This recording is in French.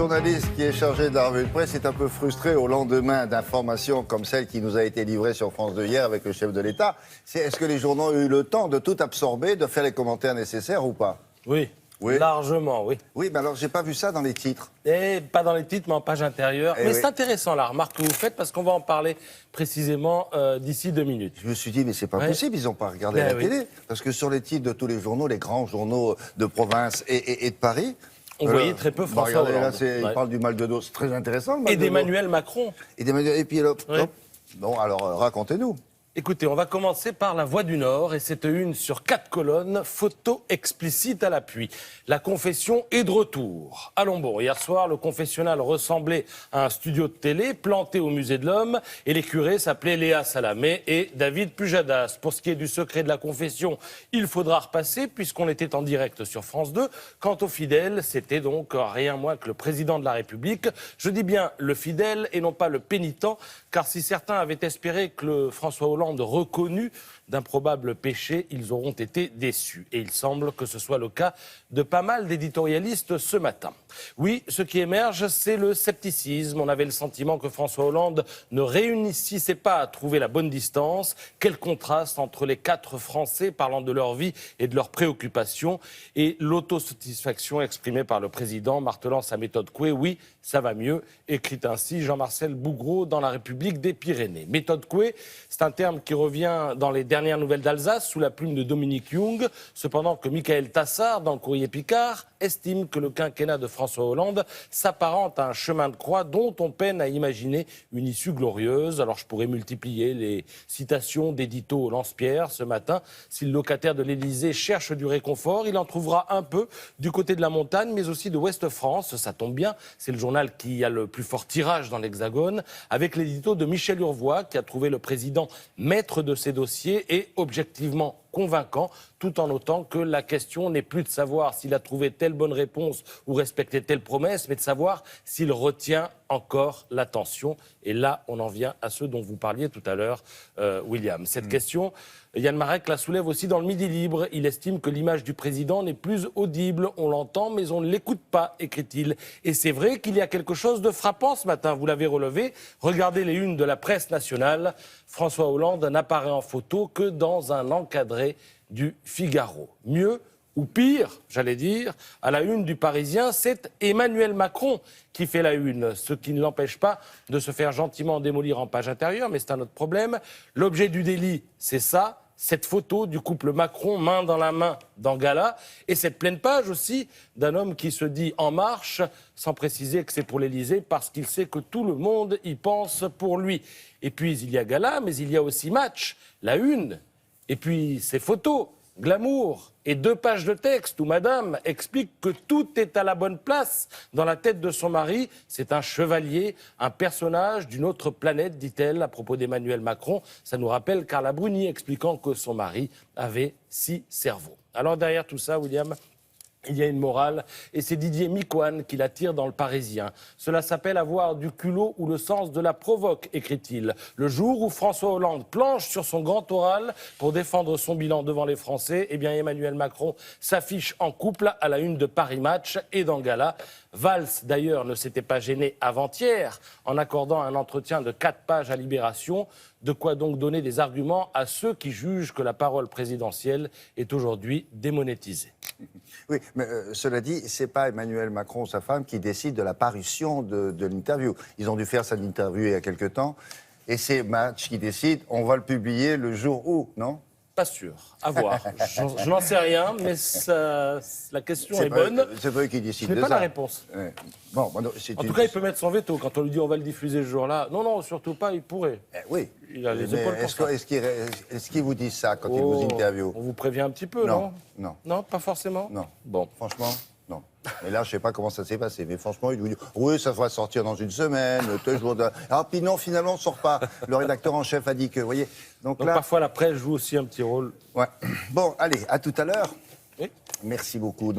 journaliste qui est chargé de la revue de presse est un peu frustré au lendemain d'informations comme celle qui nous a été livrée sur France 2 hier avec le chef de l'État. Est-ce que les journaux ont eu le temps de tout absorber, de faire les commentaires nécessaires ou pas? Oui. Oui. Largement, oui. Oui, mais alors j'ai pas vu ça dans les titres. Et pas dans les titres, mais en page intérieure. Mais c'est intéressant la remarque que vous faites parce qu'on va en parler précisément d'ici 2 minutes. Je me suis dit, mais c'est pas possible, ils n'ont pas regardé la télé. Parce que sur les titres de tous les journaux, les grands journaux de province et de Paris, on voyait très peu François Hollande. Là, il parle du mal de dos, c'est très intéressant. Et d'Emmanuel Macron. Et puis là, bon, alors racontez-nous. Écoutez, on va commencer par La Voix du Nord et cette une sur 4 colonnes, photo explicite à l'appui. La confession est de retour. Allons bon, hier soir, le confessionnal ressemblait à un studio de télé planté au Musée de l'Homme et les curés s'appelaient Léa Salamé et David Pujadas. Pour ce qui est du secret de la confession, il faudra repasser puisqu'on était en direct sur France 2. Quant aux fidèles, c'était donc rien moins que le président de la République. Je dis bien le fidèle et non pas le pénitent, car si certains avaient espéré que le François Hollande reconnu d'un probable péché, ils auront été déçus. Et il semble que ce soit le cas de pas mal d'éditorialistes ce matin. Oui, ce qui émerge, c'est le scepticisme. On avait le sentiment que François Hollande ne réussissait pas à trouver la bonne distance. Quel contraste entre les 4 Français parlant de leur vie et de leurs préoccupations et l'autosatisfaction exprimée par le président, martelant sa méthode Coué. Oui, ça va mieux, écrit ainsi Jean-Marcel Bougreau dans La République des Pyrénées. Méthode Coué, c'est un terme qui revient dans les dernières nouvelles d'Alsace sous la plume de Dominique Young, cependant que Michael Tassard, dans le Courrier Picard, estime que le quinquennat de François Hollande s'apparente à un chemin de croix dont on peine à imaginer une issue glorieuse. Alors je pourrais multiplier les citations d'édito au lance-pierre ce matin. Si le locataire de l'Élysée cherche du réconfort, il en trouvera un peu du côté de la montagne, mais aussi de Ouest-France. Ça tombe bien, c'est le journal qui a le plus fort tirage dans l'Hexagone, avec l'édito de Michel Urvois, qui a trouvé le président maître de ses dossiers et objectivement convaincant, tout en notant que la question n'est plus de savoir s'il a trouvé telle bonne réponse ou respecté telle promesse, mais de savoir s'il retient encore l'attention. Et là, on en vient à ceux dont vous parliez tout à l'heure, William. Cette question, Yann Marek la soulève aussi dans le Midi Libre. Il estime que l'image du président n'est plus audible. On l'entend, mais on ne l'écoute pas, écrit-il. Et c'est vrai qu'il y a quelque chose de frappant ce matin. Vous l'avez relevé. Regardez les unes de la presse nationale. François Hollande n'apparaît en photo que dans un encadré du Figaro. Mieux ou pire, j'allais dire, à la une du Parisien, c'est Emmanuel Macron qui fait la une, ce qui ne l'empêche pas de se faire gentiment démolir en page intérieure, mais c'est un autre problème. L'objet du délit, c'est ça, cette photo du couple Macron, main dans la main, dans Gala, et cette pleine page aussi d'un homme qui se dit En Marche, sans préciser que c'est pour l'Élysée, parce qu'il sait que tout le monde y pense pour lui. Et puis il y a Gala, mais il y a aussi Match, la une, et puis ces photos, glamour, et 2 pages de texte où madame explique que tout est à la bonne place dans la tête de son mari. C'est un chevalier, un personnage d'une autre planète, dit-elle, à propos d'Emmanuel Macron. Ça nous rappelle Carla Bruni expliquant que son mari avait 6 cerveaux. Alors derrière tout ça, William, il y a une morale, et c'est Didier Miquan qui la tire dans le Parisien. Cela s'appelle avoir du culot ou le sens de la provoque, écrit-il. Le jour où François Hollande planche sur son grand oral pour défendre son bilan devant les Français, eh bien Emmanuel Macron s'affiche en couple à la une de Paris Match et dans Gala. Valls, d'ailleurs, ne s'était pas gêné avant-hier en accordant un entretien de 4 pages à Libération. De quoi donc donner des arguments à ceux qui jugent que la parole présidentielle est aujourd'hui démonétisée. Oui, mais cela dit, c'est pas Emmanuel Macron, sa femme, qui décide de la parution de l'interview. Ils ont dû faire cette interview il y a quelque temps. Et c'est Match qui décide, on va le publier le jour où, non? Pas sûr, à voir. Je n'en sais rien, mais la question est bonne. C'est pas eux qui décident de ça. Je n'ai pas la réponse. Ouais. Bon, en tout cas, il peut mettre son veto. Quand on lui dit on va le diffuser ce jour-là, non, surtout pas, il pourrait. Oui. Il a les épaules pour ça. Est-ce qu'ils vous disent ça quand ils vous interviewent? On vous prévient un petit peu, non? Non. Non, pas forcément? Non. Bon. Franchement, non. Mais là, je ne sais pas comment ça s'est passé. Mais franchement, il vous dit oui, ça va sortir dans une semaine, tel jour de... Ah, puis non, finalement, on ne sort pas. Le rédacteur en chef a dit que, vous voyez. Donc là... parfois, la presse joue aussi un petit rôle. Ouais. Bon, allez, à tout à l'heure. Oui. Merci beaucoup.